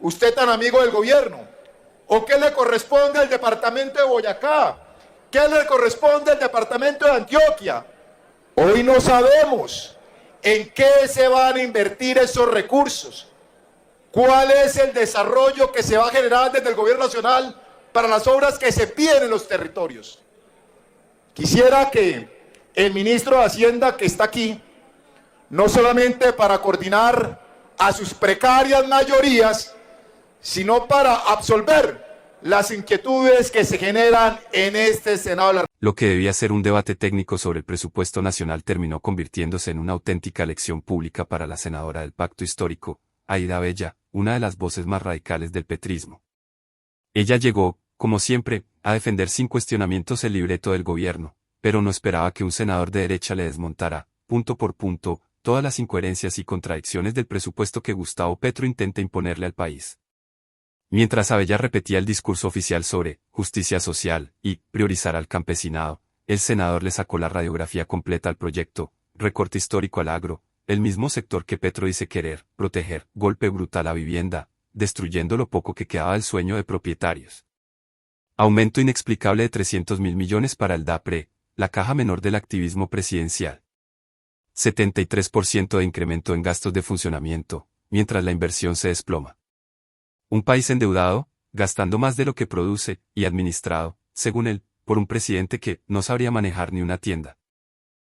usted tan amigo del gobierno? ¿O qué le corresponde al departamento de Boyacá? ¿Qué le corresponde al departamento de Antioquia? Hoy no sabemos en qué se van a invertir esos recursos. ¿Cuál es el desarrollo que se va a generar desde el gobierno nacional para las obras que se piden en los territorios? Quisiera que el ministro de Hacienda, que está aquí, no solamente para coordinar a sus precarias mayorías, sino para absolver las inquietudes que se generan en este Senado de la República. Lo que debía ser un debate técnico sobre el presupuesto nacional terminó convirtiéndose en una auténtica lección pública para la senadora del Pacto Histórico, Aída Abella, una de las voces más radicales del petrismo. Ella llegó, como siempre, a defender sin cuestionamientos el libreto del gobierno, pero no esperaba que un senador de derecha le desmontara, punto por punto, todas las incoherencias y contradicciones del presupuesto que Gustavo Petro intenta imponerle al país. Mientras Abella repetía el discurso oficial sobre justicia social y priorizar al campesinado, el senador le sacó la radiografía completa al proyecto, recorte histórico al agro, el mismo sector que Petro dice querer proteger, golpe brutal a vivienda, destruyendo lo poco que quedaba del sueño de propietarios. Aumento inexplicable de 300.000 millones para el DAPRE, la caja menor del activismo presidencial. 73% de incremento en gastos de funcionamiento, mientras la inversión se desploma. Un país endeudado, gastando más de lo que produce, y administrado, según él, por un presidente que no sabría manejar ni una tienda.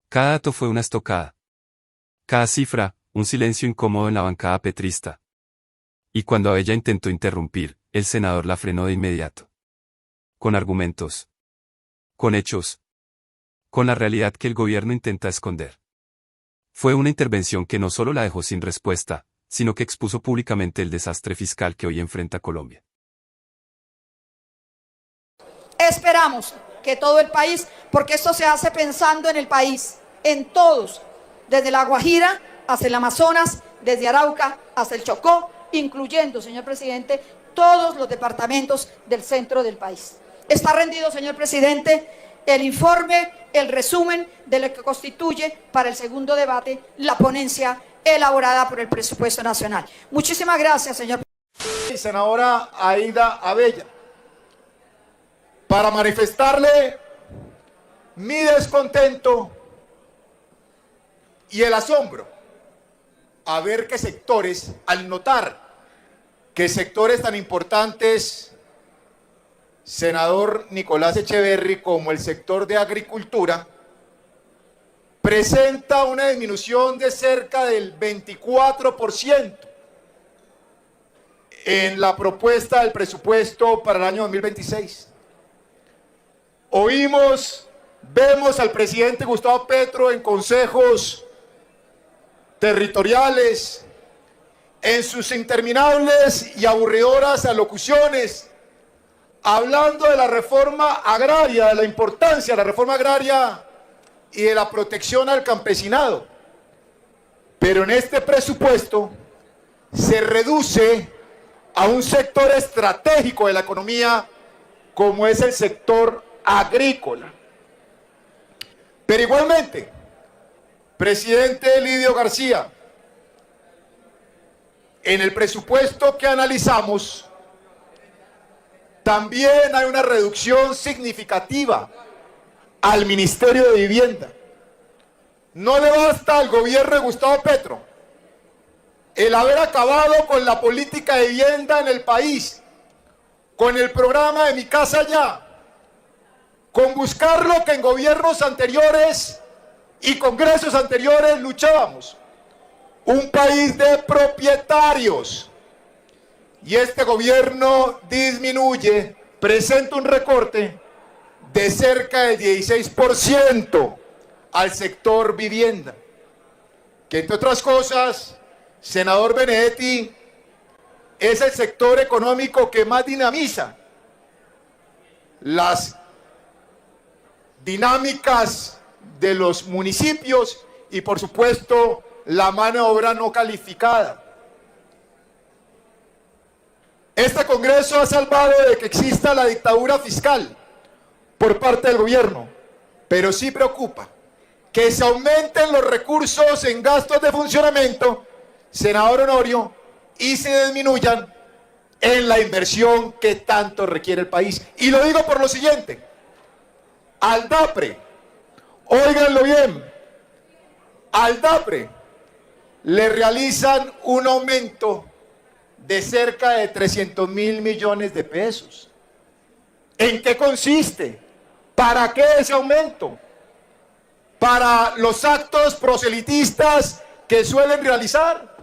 Cada dato fue una estocada. Cada cifra, un silencio incómodo en la bancada petrista. Y cuando Abella intentó interrumpir, el senador la frenó de inmediato. Con argumentos. Con hechos. Con la realidad que el gobierno intenta esconder. Fue una intervención que no solo la dejó sin respuesta, sino que expuso públicamente el desastre fiscal que hoy enfrenta Colombia. Esperamos que todo el país, porque esto se hace pensando en el país, en todos, desde la Guajira hasta el Amazonas, desde Arauca hasta el Chocó, incluyendo, señor presidente, todos los departamentos del centro del país. Está rendido, señor presidente, el informe, el resumen de lo que constituye para el segundo debate la ponencia elaborada por el presupuesto nacional. Muchísimas gracias, señor presidente. Senadora Aída Abella, para manifestarle mi descontento y el asombro a ver que sectores, al notar que sectores tan importantes, senador Nicolás Echeverri, como el sector de agricultura, presenta una disminución de cerca del 24% en la propuesta del presupuesto para el año 2026. Vemos al presidente Gustavo Petro en consejos territoriales, en sus interminables y aburridoras alocuciones, hablando de la reforma agraria, de la importancia de la reforma agraria y de la protección al campesinado. Pero en este presupuesto se reduce a un sector estratégico de la economía como es el sector agrícola. Pero igualmente, presidente Lidio García, en el presupuesto que analizamos también hay una reducción significativa al Ministerio de Vivienda. No le basta al gobierno de Gustavo Petro el haber acabado con la política de vivienda en el país, con el programa de Mi Casa Ya, con buscar lo que en gobiernos anteriores y congresos anteriores luchábamos, un país de propietarios. Y este gobierno disminuye, presenta un recorte de cerca del 16% al sector vivienda, que entre otras cosas, senador Benedetti, es el sector económico que más dinamiza las dinámicas de los municipios y por supuesto la mano de obra no calificada. Este Congreso ha salvado de que exista la dictadura fiscal por parte del gobierno, pero sí preocupa que se aumenten los recursos en gastos de funcionamiento, senador Honorio, y se disminuyan en la inversión que tanto requiere el país. Y lo digo por lo siguiente, al DAPRE, óiganlo bien, al DAPRE le realizan un aumento de cerca de 300.000 millones de pesos. ¿En qué consiste? ¿Para qué ese aumento? Para los actos proselitistas que suelen realizar,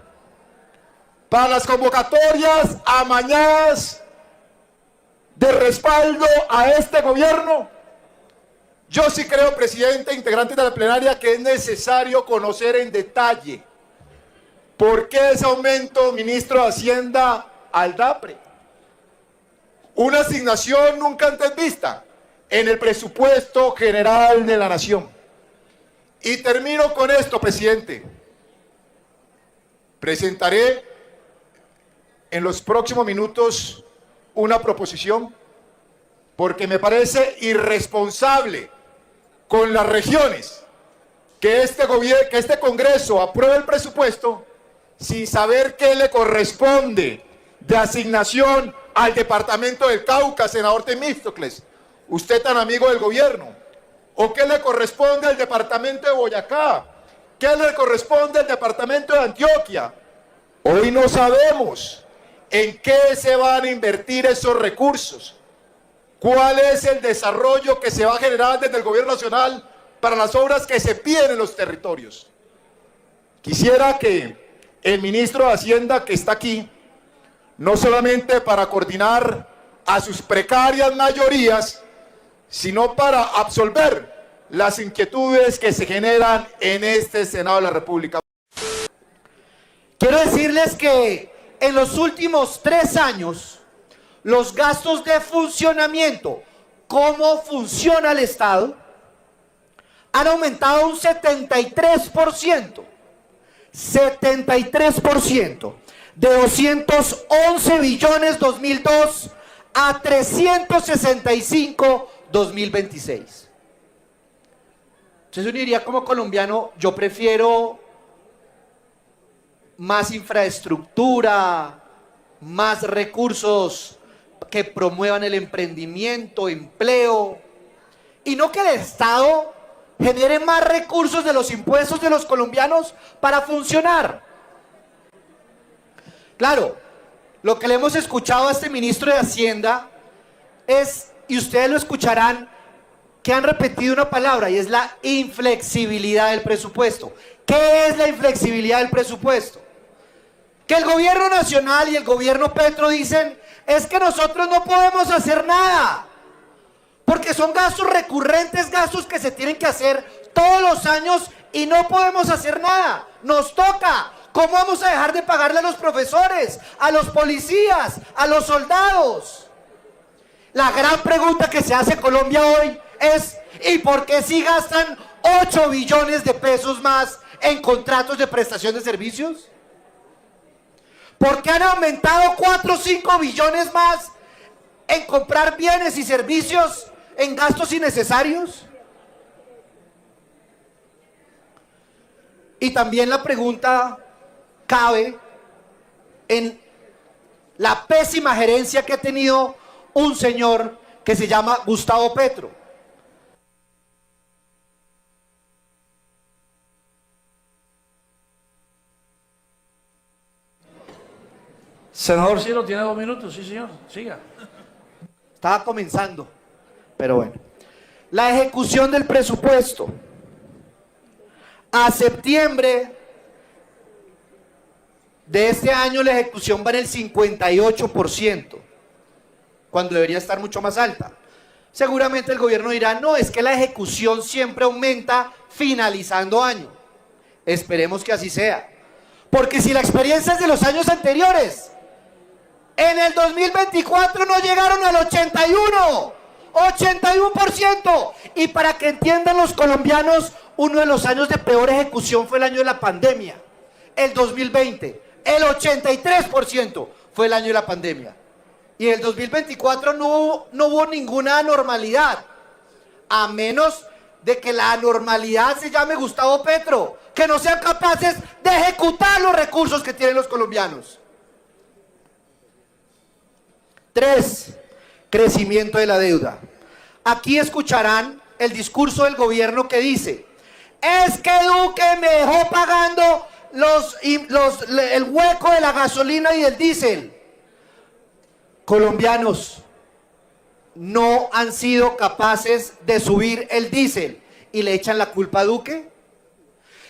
para las convocatorias amañadas de respaldo a este gobierno. Yo sí creo, presidente, integrantes de la plenaria, que es necesario conocer en detalle por qué ese aumento, ministro de Hacienda, al DAPRE. Una asignación nunca antes vista en el presupuesto general de la nación. Y termino con esto, presidente. Presentaré en los próximos minutos una proposición porque me parece irresponsable con las regiones que este Congreso apruebe el presupuesto sin saber qué le corresponde de asignación al departamento del Cauca, senador Temístocles, usted tan amigo del gobierno, o qué le corresponde al departamento de Boyacá, qué le corresponde al departamento de Antioquia. Hoy no sabemos en qué se van a invertir esos recursos, cuál es el desarrollo que se va a generar desde el gobierno nacional para las obras que se piden en los territorios. Quisiera que el ministro de Hacienda, que está aquí, no solamente para coordinar a sus precarias mayorías, sino para absolver las inquietudes que se generan en este Senado de la República. Quiero decirles que en los últimos 3 años, los gastos de funcionamiento, cómo funciona el Estado, han aumentado un 73%. 73%. De 211 billones 2002 a 365 2026. Entonces uno diría como colombiano, yo prefiero más infraestructura, más recursos que promuevan el emprendimiento, empleo, y no que el Estado genere más recursos de los impuestos de los colombianos para funcionar. Claro, lo que le hemos escuchado a este ministro de Hacienda es, y ustedes lo escucharán, que han repetido una palabra y es la inflexibilidad del presupuesto. ¿Qué es la inflexibilidad del presupuesto? Que el gobierno nacional y el gobierno Petro dicen, es que nosotros no podemos hacer nada, porque son gastos recurrentes, gastos que se tienen que hacer todos los años y no podemos hacer nada, nos toca. ¿Cómo vamos a dejar de pagarle a los profesores, a los policías, a los soldados? La gran pregunta que se hace Colombia hoy es, ¿y por qué si gastan 8 billones de pesos más en contratos de prestación de servicios? ¿Por qué han aumentado 4 o 5 billones más en comprar bienes y servicios en gastos innecesarios? Y también la pregunta cabe en la pésima gerencia que ha tenido un señor que se llama Gustavo Petro. Senador Ciro, tiene 2 minutos, sí señor, siga. Estaba comenzando, pero bueno. La ejecución del presupuesto. A septiembre de este año la ejecución va en el 58%, cuando debería estar mucho más alta. Seguramente el gobierno dirá, no, es que la ejecución siempre aumenta finalizando año. Esperemos que así sea. Porque si la experiencia es de los años anteriores, en el 2024 no llegaron al 81%. Y para que entiendan los colombianos, uno de los años de peor ejecución fue el año de la pandemia, el 2020. El 83% fue el año de la pandemia. Y en el 2024 no hubo ninguna anormalidad, a menos de que la anormalidad se llame Gustavo Petro, que no sean capaces de ejecutar los recursos que tienen los colombianos. 3, crecimiento de la deuda. Aquí escucharán el discurso del gobierno que dice, es que Duque me dejó pagando el hueco de la gasolina y el diésel. Colombianos, no han sido capaces de subir el diésel y le echan la culpa a Duque.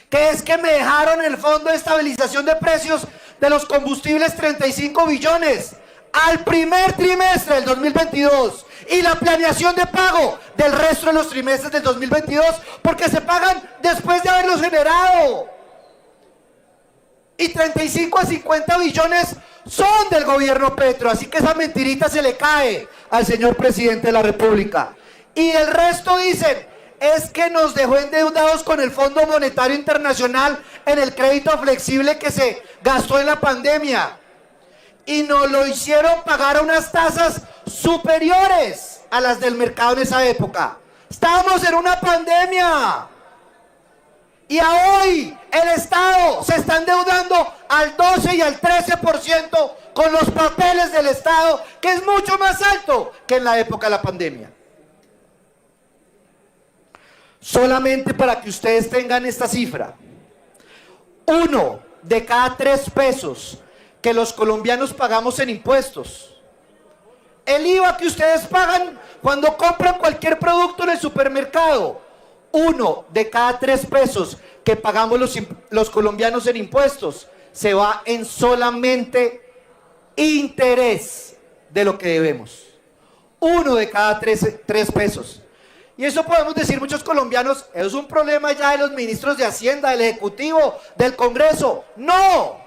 ¿Qué es que me dejaron el Fondo de Estabilización de Precios de los combustibles 35 billones al primer trimestre del 2022 y la planeación de pago del resto de los trimestres del 2022 porque se pagan después de haberlos generado? Y 35 a 50 billones son del gobierno Petro, así que esa mentirita se le cae al señor presidente de la República. Y el resto dicen, es que nos dejó endeudados con el Fondo Monetario Internacional en el crédito flexible que se gastó en la pandemia. Y nos lo hicieron pagar a unas tasas superiores a las del mercado en esa época. Estábamos en una pandemia. Y a hoy el Estado se está endeudando al 12 y al 13% con los papeles del Estado, que es mucho más alto que en la época de la pandemia. Solamente para que ustedes tengan esta cifra, 1 de cada 3 pesos que los colombianos pagamos en impuestos, el IVA que ustedes pagan cuando compran cualquier producto en el supermercado, 1 de cada 3 pesos que pagamos los colombianos en impuestos se va en solamente interés de lo que debemos. 1 de cada 3 pesos. Y eso podemos decir muchos colombianos, es un problema ya de los ministros de Hacienda, del Ejecutivo, del Congreso. No,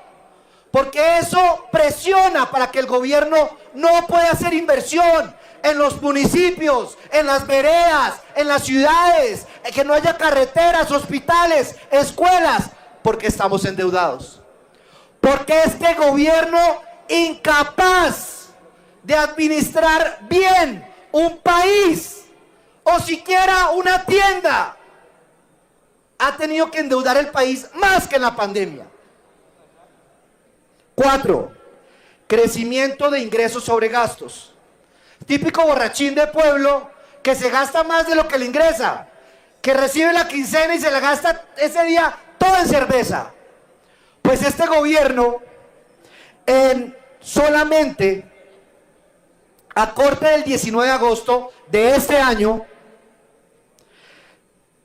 porque eso presiona para que el gobierno no pueda hacer inversión en los municipios, en las veredas, en las ciudades, que no haya carreteras, hospitales, escuelas, porque estamos endeudados. Porque este gobierno incapaz de administrar bien un país o siquiera una tienda ha tenido que endeudar el país más que en la pandemia. 4, crecimiento de ingresos sobre gastos. Típico borrachín de pueblo que se gasta más de lo que le ingresa, que recibe la quincena y se la gasta ese día todo en cerveza. Pues este gobierno solamente a corte del 19 de agosto de este año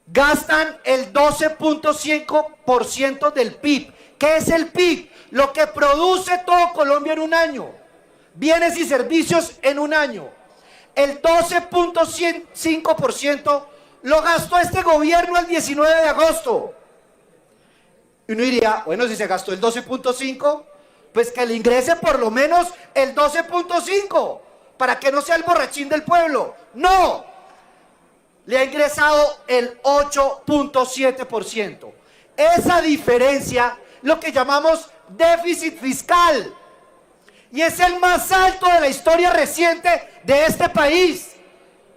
gastan el 12.5% del PIB. ¿Qué es el PIB? Lo que produce todo Colombia en un año. Bienes y servicios en un año. El 12.5% lo gastó este gobierno el 19 de agosto. Y uno diría, bueno, si se gastó el 12.5, pues que le ingrese por lo menos el 12.5, para que no sea el borrachín del pueblo. No, le ha ingresado el 8.7%. Esa diferencia, lo que llamamos déficit fiscal, y es el más alto de la historia reciente de este país.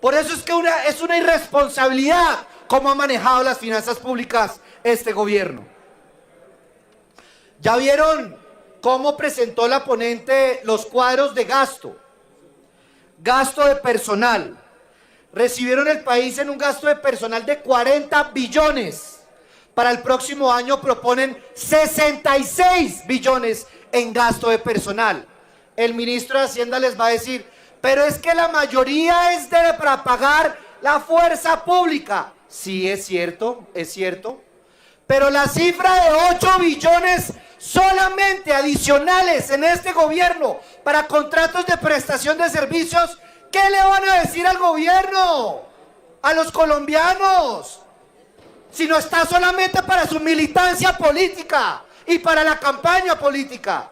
Por eso es que es una irresponsabilidad cómo ha manejado las finanzas públicas este gobierno. ¿Ya vieron cómo presentó la ponente los cuadros de gasto? Gasto de personal. Recibieron el país en un gasto de personal de 40 billones. Para el próximo año proponen 66 billones en gasto de personal. El ministro de Hacienda les va a decir, pero es que la mayoría es para pagar la fuerza pública. Sí, es cierto, pero la cifra de 8 billones solamente adicionales en este gobierno para contratos de prestación de servicios, ¿qué le van a decir al gobierno? A los colombianos. Si no está solamente para su militancia política y para la campaña política.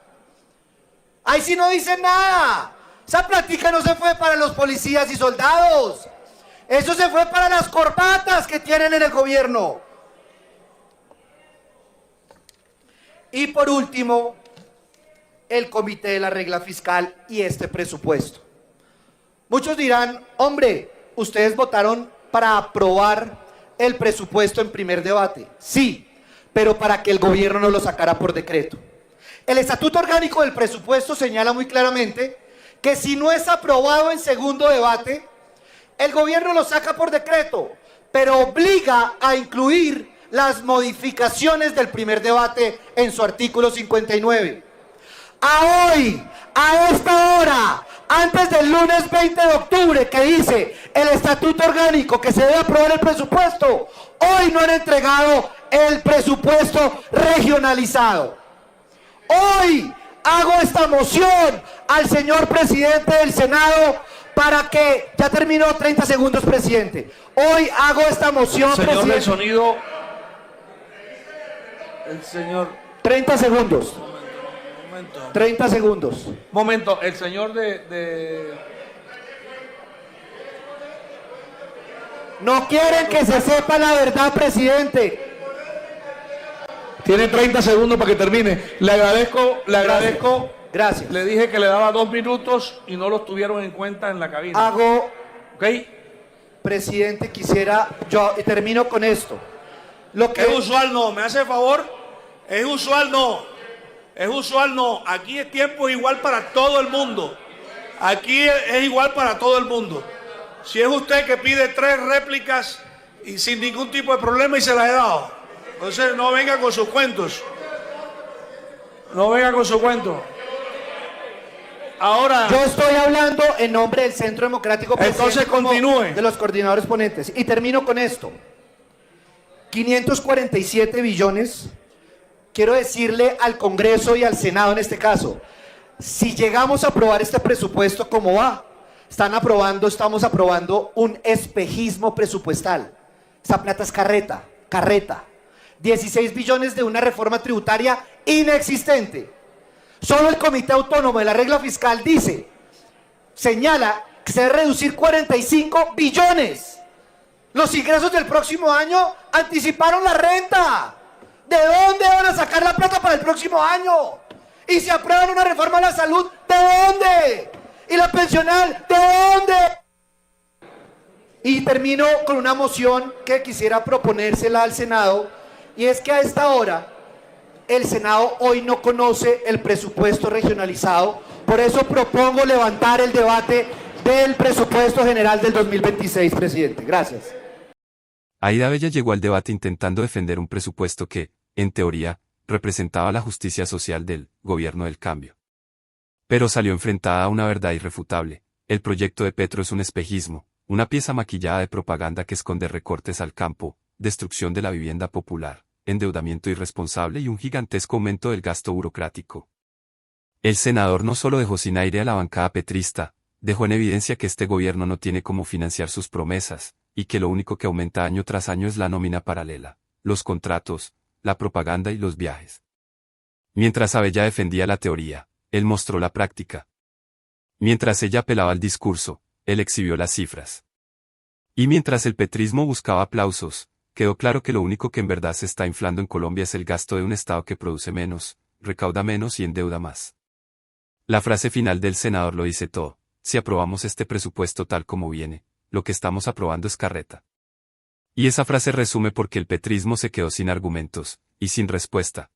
Ahí sí no dicen nada. Esa plática no se fue para los policías y soldados. Eso se fue para las corbatas que tienen en el gobierno. Y por último, el comité de la regla fiscal y este presupuesto. Muchos dirán, hombre, ustedes votaron para aprobar el presupuesto en primer debate. Sí, pero para que el gobierno no lo sacara por decreto. El estatuto orgánico del presupuesto señala muy claramente que si no es aprobado en segundo debate, el gobierno lo saca por decreto, pero obliga a incluir las modificaciones del primer debate en su artículo 59. A hoy, a esta hora, antes del lunes 20 de octubre, que dice el estatuto orgánico que se debe aprobar el presupuesto, hoy no han entregado el presupuesto regionalizado. Hoy hago esta moción al señor presidente del Senado para que, ya terminó, 30 segundos, presidente. Hoy hago esta moción, Señor presidente. del sonido. El señor. 30 segundos. Momento. 30 segundos. Momento, el señor de... No quieren que se sepa la verdad, presidente. Tiene 30 segundos para que termine. Le agradezco. Gracias. Le dije que le daba 2 minutos y no los tuvieron en cuenta en la cabina. Hago, ¿Ok? presidente, quisiera, yo termino con esto. Lo que Es usual no, me hace favor, es usual no, es usual no, aquí es tiempo igual para todo el mundo, aquí es igual para todo el mundo. Si es usted que pide 3 réplicas y sin ningún tipo de problema y se las he dado, entonces no venga con sus cuentos, no venga con su cuento. Ahora, yo estoy hablando en nombre del Centro Democrático, presidente, Entonces como continúe. de los coordinadores ponentes. Y termino con esto. 547 billones. Quiero decirle al Congreso y al Senado en este caso, si llegamos a aprobar este presupuesto como va, estamos aprobando un espejismo presupuestal. Esa plata es carreta. 16 billones de una reforma tributaria inexistente. Solo el Comité Autónomo de la Regla Fiscal señala que se debe reducir 45 billones. Los ingresos del próximo año anticiparon la renta. ¿De dónde van a sacar la plata para el próximo año? Y si aprueban una reforma a la salud, ¿de dónde? ¿Y la pensional? ¿De dónde? Y termino con una moción que quisiera proponérsela al Senado, y es que a esta hora el Senado hoy no conoce el presupuesto regionalizado, por eso propongo levantar el debate del presupuesto general del 2026, presidente. Gracias. Aída Bella llegó al debate intentando defender un presupuesto que, en teoría, representaba la justicia social del gobierno del cambio. Pero salió enfrentada a una verdad irrefutable: el proyecto de Petro es un espejismo, una pieza maquillada de propaganda que esconde recortes al campo, destrucción de la vivienda popular, endeudamiento irresponsable y un gigantesco aumento del gasto burocrático. El senador no solo dejó sin aire a la bancada petrista, dejó en evidencia que este gobierno no tiene cómo financiar sus promesas, y que lo único que aumenta año tras año es la nómina paralela, los contratos, la propaganda y los viajes. Mientras Abella defendía la teoría, él mostró la práctica. Mientras ella apelaba al discurso, él exhibió las cifras. Y mientras el petrismo buscaba aplausos, quedó claro que lo único que en verdad se está inflando en Colombia es el gasto de un Estado que produce menos, recauda menos y endeuda más. La frase final del senador lo dice todo: si aprobamos este presupuesto tal como viene, lo que estamos aprobando es carreta. Y esa frase resume por qué el petrismo se quedó sin argumentos, y sin respuesta,